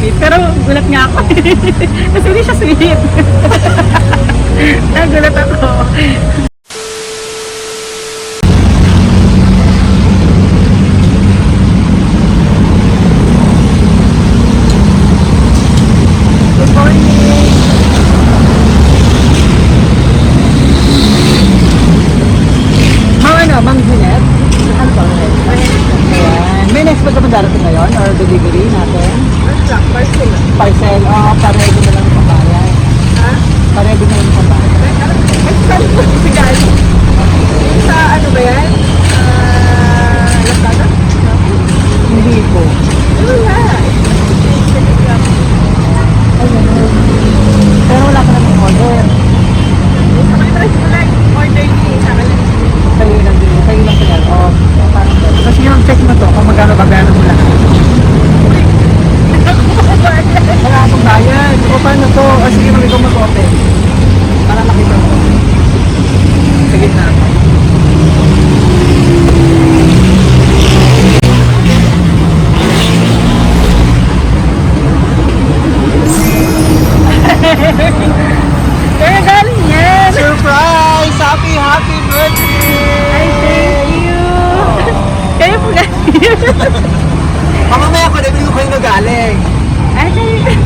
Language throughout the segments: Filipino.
sweet. Pero gulat nga ako. Kasi hindi siya sweet. Nagulat ako. Good morning. Ma'am Jeanette? Ano ba? Ayan. May next pa ka darating ngayon or delivery natin? Parcel. Parcel. Pareho na lang yung pambayan. Ha? Pareho na yung pambayan. Saan po si Gali? Sa ano ba yan? Lazada? Hindi po. Wala. Pero wala ka naman order. Sa mga price mo lang, order niya sa kanila. Kayo lang din. Kayo lang kaya. Parang gano'n. Kasi yung check mo to kung magkano babayaran mo lahat. Wala akong bayad. O paano to? O sige, ikaw mag-open. Para makita mo. Sa gitna. Kaya galing yan. Surprise! Happy birthday! Ay, thank you. Kaya po galing. Mamamaya ko, nabili ko kayo nagaling. Ay, kayo.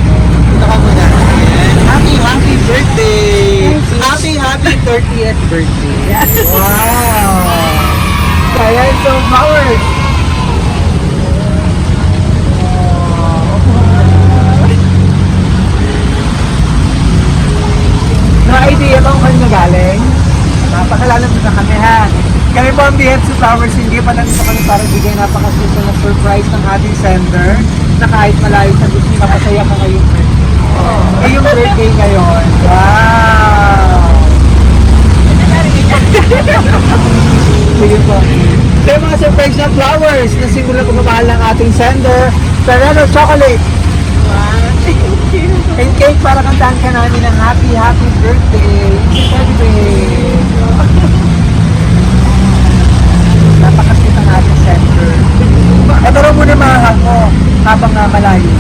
Punta ka muna. Happy birthday! Happy 30th birthday! Wow! Kaya so flowers! No idea ba kung kayo nagaling? Napakalala mo na kami ha. Kami po ang BFC Flowers, hindi pa nandito kami para bigay napaka-special na surprise ng ating sender na kahit malayo sa gusto mapasaya ka ngayong birthday. Ngayong birthday ngayon. Wow! Sige po. So yung mga surprise na flowers na simbolo ng pagmamahal ng ating sender, Ferrero Chocolate. And cake para kantahan ka namin ng happy birthday. Happy birthday. Napakasweet ang ating center. Ito raw muna mahal mo habang malayo.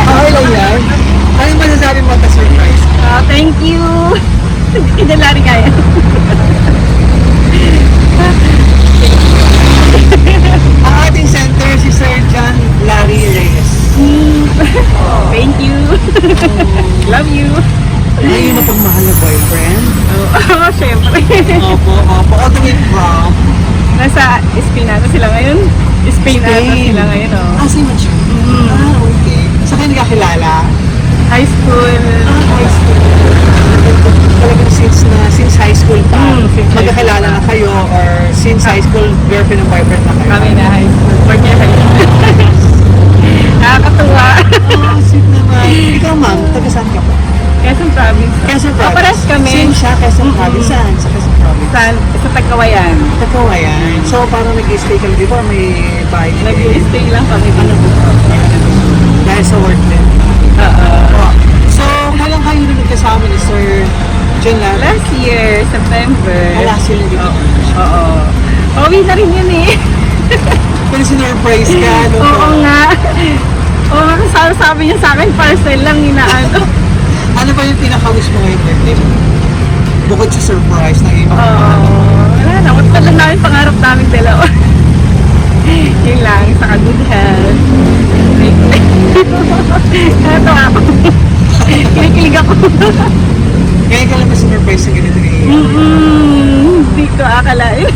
Okay lang yan. Ano yung masasabi mo at surprise? Thank you. Hindi na rin kaya. Ang ating center si Sir John Larry Reyes. Thank you. Love you. Ngayon na pagmahal na boyfriend. Oo, syempre. Opo. All the way from Nasa Spain na sila ngayon. Spain na Spain. sila ngayon, oh. si Machu. Okay. Sa kayo nagkakilala? High school. High school. Talagang since high school pa, Since high magkakilala school na kayo or since high school girlfriend and boyfriend na kayo? Kami na high school. Pag niya high school. Nakakatuwa. Sweet naman. Ikaw ma'am, taga saan ka po? Quezon Province. Quezon Province. Pares kami. Same siya, Quezon Province. Saan? Sa Quezon Province. Sa Tagkawayan. Tagkawayan. So parang nag-stay ka lang dito or may bahay na Nag-stay lang kami dito. dahil sa work din? Oo. So, kailan kayo na nagkasama ni Sir John Larry? Last year, September. Last year na dito. Oo. Uwi na rin yun eh. Pero sinurprise ka, no? Oo nga. Oo nga, kasi sabi niya sa akin, parcel lang inaano. Ano ba yung pinaka-wish mo ngayong birthday mo? Bukod sa surprise na iba. Wala na, what's lang namin pangarap namin dalawa. Yun lang, saka good health. Ito ako. Kinikilig ako. Kaya ka lang ba sinurprise sa ganito ni Hindi ko akalain.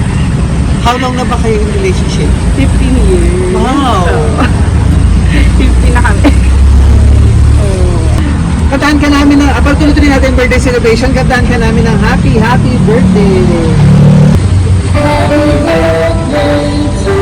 How long na ba kayo in relationship? 15 years. Wow! So, 15 na kami. Kantahan ka namin ng, tuloy-tuloy natin yung birthday celebration, kantahan ka namin ng happy birthday! Happy birthday to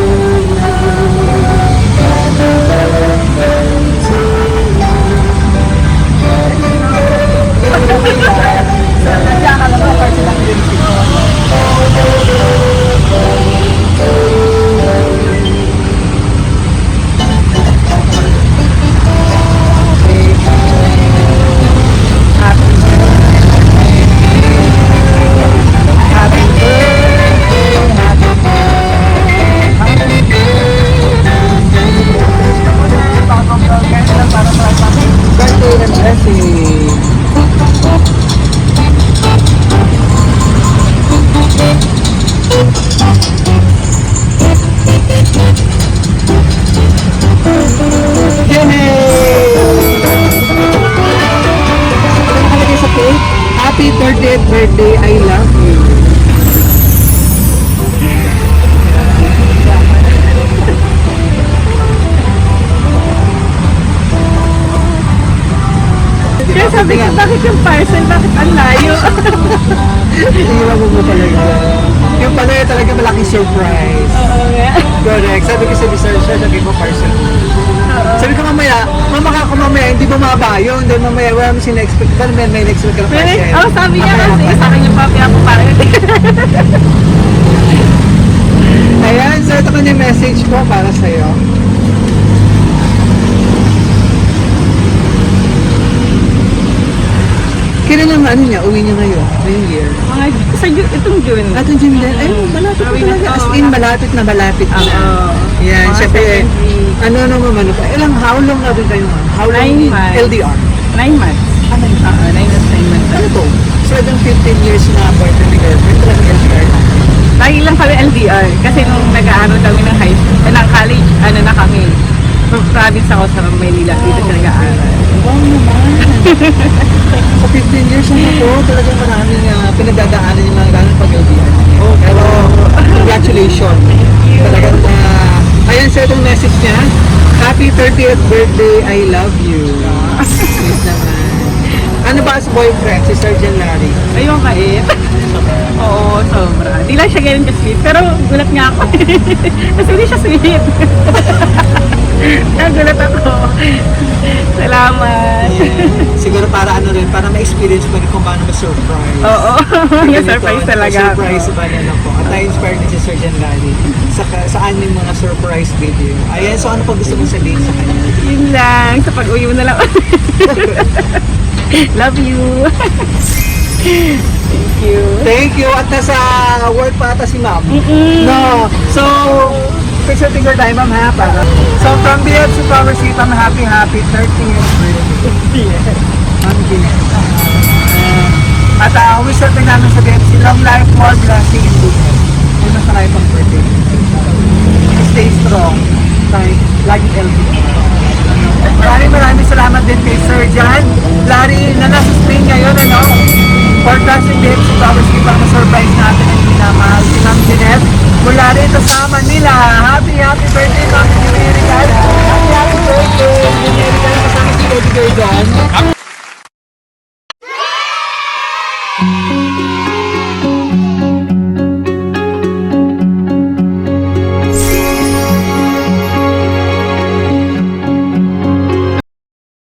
Happy Happy 30th birthday, I love you. Kaya sabi ko, bakit yung parcel? Bakit ang layo? Iniwan mo talaga. Yung pala yun talaga malaking surprise. Oo nga. Correct. Sabi ko sa researcher, sabi ko parcel. Sabi ko mamaya, mamaya, hindi bumaba yun. Then mamaya, wala mo sinexpect. Pero may expect ka na Pero, parcel. sabi niya kasi sa akin yung papi ako parang Ayan, so ito kanya message ko para sa'yo. Kailan ang ano niya, uwi niya ngayon, ngayong year? mga sa itong June. At yung Jim din, ay, malapit na talaga. As in, malapit na Oo. Yan, Mga syempre, second week. ano naman, how long na rin kayo, ma'am? How long 9 in months. LDR? 9 months. Ano yun? 9 months. Ano to? So, yung 15 years na boyfriend ni girlfriend, talagang LDR na. Lagi lang kami LDR. Kasi nung nag-aaral kami ng high school, ng college, ano na kami. Province ako sa Maynila. Dito siya nag-aaral. Wow naman. Sa 15 years na po, talagang maraming pinagdadaanan yung mga ganun pag-LDR. Pero, congratulations. Talagang, ayan sa itong message niya. Happy 30th birthday, I love you. Please naman. Ano ba sa boyfriend, si Sergeant Larry? Ayun kait. Oo, sobra. Di lang siya ganun ka-sweet. Pero gulat nga ako. Kasi hindi siya sweet. Nagulat ako. Salamat. Siguro para ano rin, para ma-experience mo rin kung paano ma-surprise. Oo. Yung surprise talaga. Surprise ba na lang po. At na-inspired din si Sergeant Larry sa aming mga surprise video. Ayan, so ano pa gusto mong sabihin sa kanya? Yun lang. Sa pag-uwi mo na lang. Love you. Thank you. Thank you. At nasa work pa ata si ma'am. No. So, picture finger time, ma'am, ha? Para. So, from BF to Power City, ma'am, happy 30th birthday. Ma'am, at wish natin namin sa BFC, long life, more blessing, and goodness. Ay, mas marami pang birthday. Stay strong. Lagi healthy. Maraming salamat din kay Sir Jan Larry na nasa Spain ngayon, ano? For trusting BFC Power City para ma-surprise natin ang pinamahal si Ma'am Jeanette mula rito sa Manila. Happy birthday, Ma'am Jeanette. Happy birthday. Jeanette, kasama si Baby Girl John.